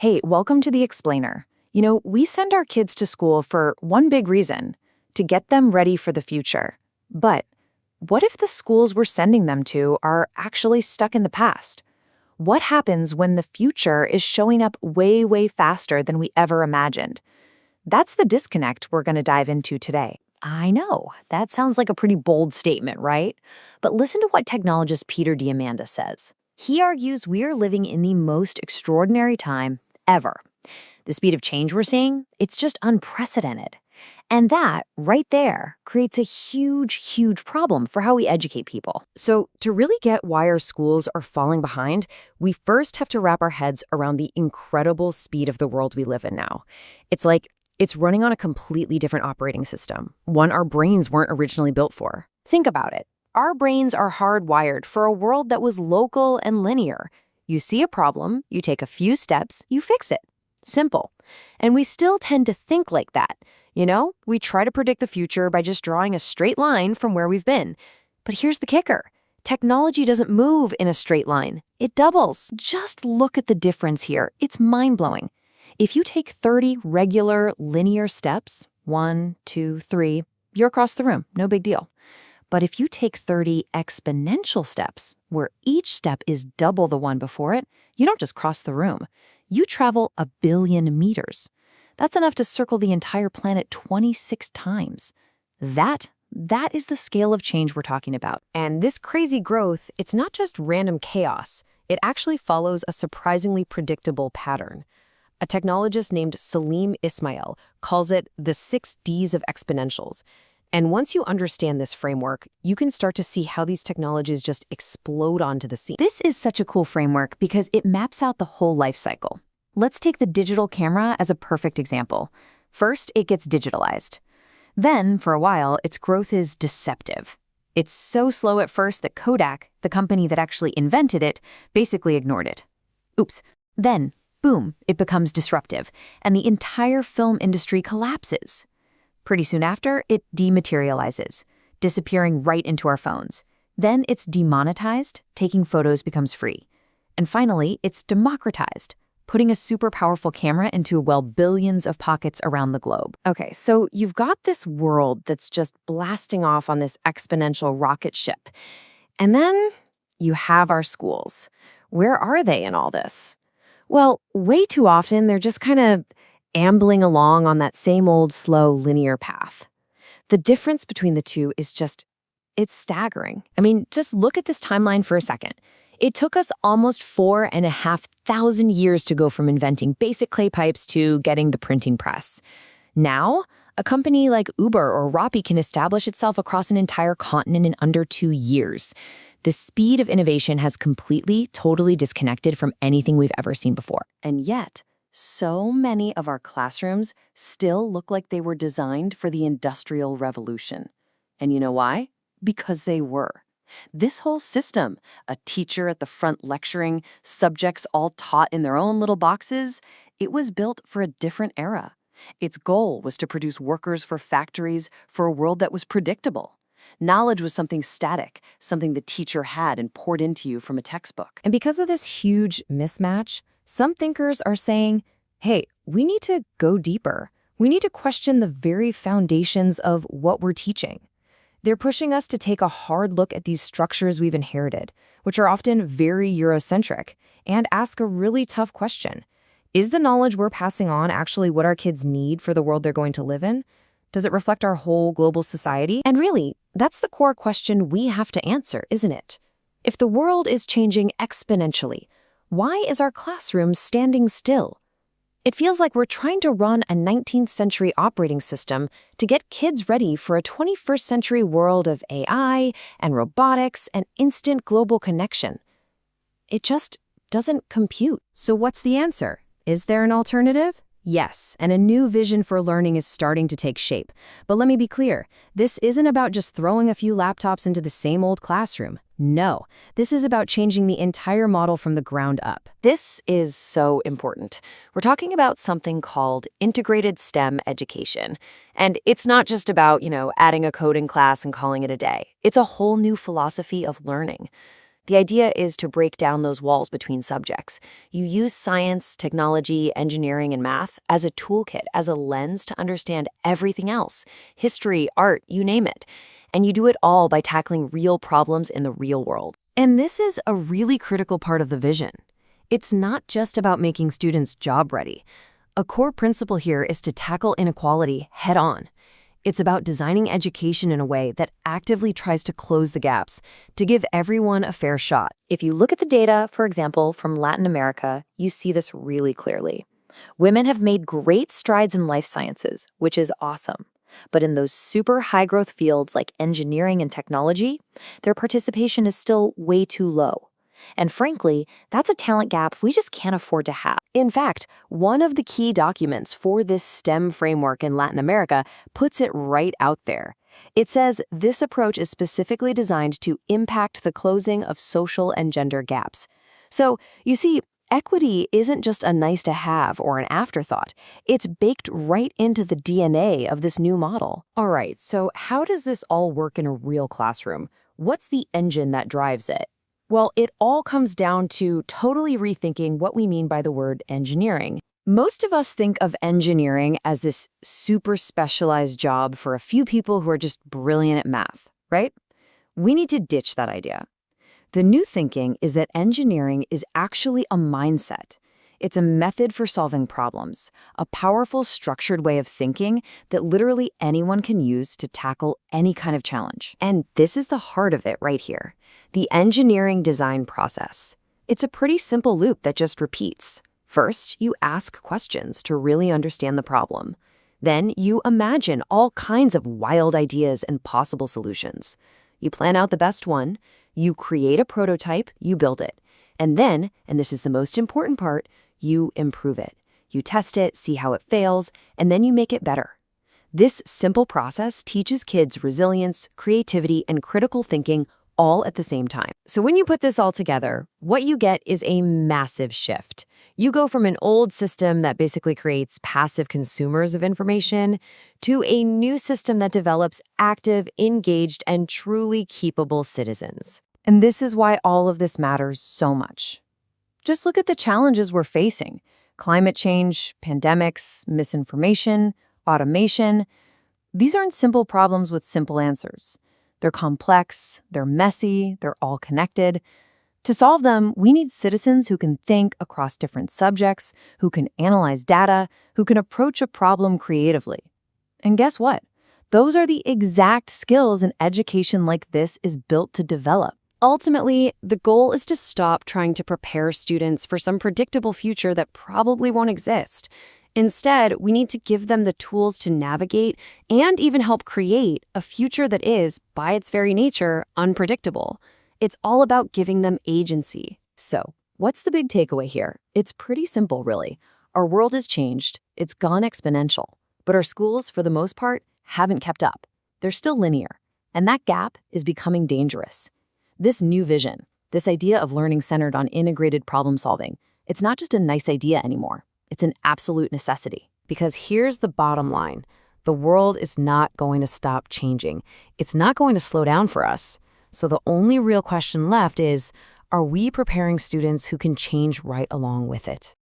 Hey, welcome to The Explainer. We send our kids to school for one big reason, to get them ready for the future. But what if the schools we're sending them to are actually stuck in the past? What happens when the future is showing up way, way faster than we ever imagined? That's the disconnect we're going to dive into today. I know, that sounds like a pretty bold statement, right? But listen to what technologist Peter Diamandis says. He argues we are living in the most extraordinary time ever. The speed of change we're seeing, it's just unprecedented. And that, right there, creates a huge, huge problem for how we educate people. So, to really get why our schools are falling behind, we first have to wrap our heads around the incredible speed of the world we live in now. It's like it's running on a completely different operating system, one our brains weren't originally built for. Think about it. Our brains are hardwired for a world that was local and linear. You see a problem, you take a few steps, you fix it. Simple. And we still tend to think like that. We try to predict the future by just drawing a straight line from where we've been. But here's the kicker. Technology doesn't move in a straight line. It doubles. Just look at the difference here. It's mind-blowing. If you take 30 regular linear steps, 1, 2, 3, you're across the room. No big deal. But if you take 30 exponential steps, where each step is double the one before it, you don't just cross the room. You travel 1 billion meters. That's enough to circle the entire planet 26 times. That is the scale of change we're talking about. And this crazy growth, it's not just random chaos. It actually follows a surprisingly predictable pattern. A technologist named Salim Ismail calls it the 6 Ds of exponentials. And once you understand this framework, you can start to see how these technologies just explode onto the scene. This is such a cool framework because it maps out the whole life cycle. Let's take the digital camera as a perfect example. First, it gets digitalized. Then, for a while, its growth is deceptive. It's so slow at first that Kodak, the company that actually invented it, basically ignored it. Oops. Then, boom, it becomes disruptive, and the entire film industry collapses. Pretty soon after, it dematerializes, disappearing right into our phones. Then it's demonetized, taking photos becomes free. And finally, it's democratized, putting a super powerful camera into, billions of pockets around the globe. Okay, so you've got this world that's just blasting off on this exponential rocket ship. And then you have our schools. Where are they in all this? Well, way too often, they're just kind of ambling along on that same old slow linear path. The difference between the two is it's staggering. I mean, just look at this timeline for a second. It took us almost 4,500 years to go from inventing basic clay pipes to getting the printing press. Now, a company like Uber or Rappi can establish itself across an entire continent in under 2 years. The speed of innovation has completely, totally disconnected from anything we've ever seen before. And yet, so many of our classrooms still look like they were designed for the Industrial Revolution. And you know why? Because they were. This whole system, a teacher at the front lecturing, subjects all taught in their own little boxes, it was built for a different era. Its goal was to produce workers for factories for a world that was predictable. Knowledge was something static, something the teacher had and poured into you from a textbook. And because of this huge mismatch, some thinkers are saying, hey, we need to go deeper. We need to question the very foundations of what we're teaching. They're pushing us to take a hard look at these structures we've inherited, which are often very Eurocentric, and ask a really tough question. Is the knowledge we're passing on actually what our kids need for the world they're going to live in? Does it reflect our whole global society? And really, that's the core question we have to answer, isn't it? If the world is changing exponentially, why is our classroom standing still? It feels like we're trying to run a 19th century operating system to get kids ready for a 21st century world of AI and robotics and instant global connection. It just doesn't compute. So what's the answer? Is there an alternative? Yes, and a new vision for learning is starting to take shape. But let me be clear, this isn't about just throwing a few laptops into the same old classroom. No, this is about changing the entire model from the ground up. This is so important. We're talking about something called integrated STEM education. And it's not just about, adding a coding class and calling it a day. It's a whole new philosophy of learning. The idea is to break down those walls between subjects. You use science, technology, engineering, and math as a toolkit, as a lens to understand everything else: history, art, you name it. And you do it all by tackling real problems in the real world. And this is a really critical part of the vision. It's not just about making students job ready. A core principle here is to tackle inequality head on. It's about designing education in a way that actively tries to close the gaps, to give everyone a fair shot. If you look at the data, for example, from Latin America, you see this really clearly. Women have made great strides in life sciences, which is awesome. But in those super high-growth fields like engineering and technology, their participation is still way too low. And frankly, that's a talent gap we just can't afford to have. In fact, one of the key documents for this STEM framework in Latin America puts it right out there. It says this approach is specifically designed to impact the closing of social and gender gaps. So, you see, equity isn't just a nice-to-have or an afterthought. It's baked right into the DNA of this new model. All right, so how does this all work in a real classroom? What's the engine that drives it? Well, it all comes down to totally rethinking what we mean by the word engineering. Most of us think of engineering as this super specialized job for a few people who are just brilliant at math, right? We need to ditch that idea. The new thinking is that engineering is actually a mindset. It's a method for solving problems, a powerful, structured way of thinking that literally anyone can use to tackle any kind of challenge. And this is the heart of it right here, the engineering design process. It's a pretty simple loop that just repeats. First, you ask questions to really understand the problem. Then you imagine all kinds of wild ideas and possible solutions. You plan out the best one, you create a prototype, you build it. And then, and this is the most important part, you improve it. You test it, see how it fails, and then you make it better. This simple process teaches kids resilience, creativity, and critical thinking all at the same time. So when you put this all together, what you get is a massive shift. You go from an old system that basically creates passive consumers of information to a new system that develops active, engaged, and truly keepable citizens. And this is why all of this matters so much. Just look at the challenges we're facing: climate change, pandemics, misinformation, automation. These aren't simple problems with simple answers. They're complex, they're messy, they're all connected. To solve them, we need citizens who can think across different subjects, who can analyze data, who can approach a problem creatively. And guess what? Those are the exact skills an education like this is built to develop. Ultimately, the goal is to stop trying to prepare students for some predictable future that probably won't exist. Instead, we need to give them the tools to navigate and even help create a future that is, by its very nature, unpredictable. It's all about giving them agency. So, what's the big takeaway here? It's pretty simple, really. Our world has changed. It's gone exponential. But our schools, for the most part, haven't kept up. They're still linear. And that gap is becoming dangerous. This new vision, this idea of learning centered on integrated problem solving, it's not just a nice idea anymore. It's an absolute necessity. Because here's the bottom line. The world is not going to stop changing. It's not going to slow down for us. So the only real question left is, are we preparing students who can change right along with it?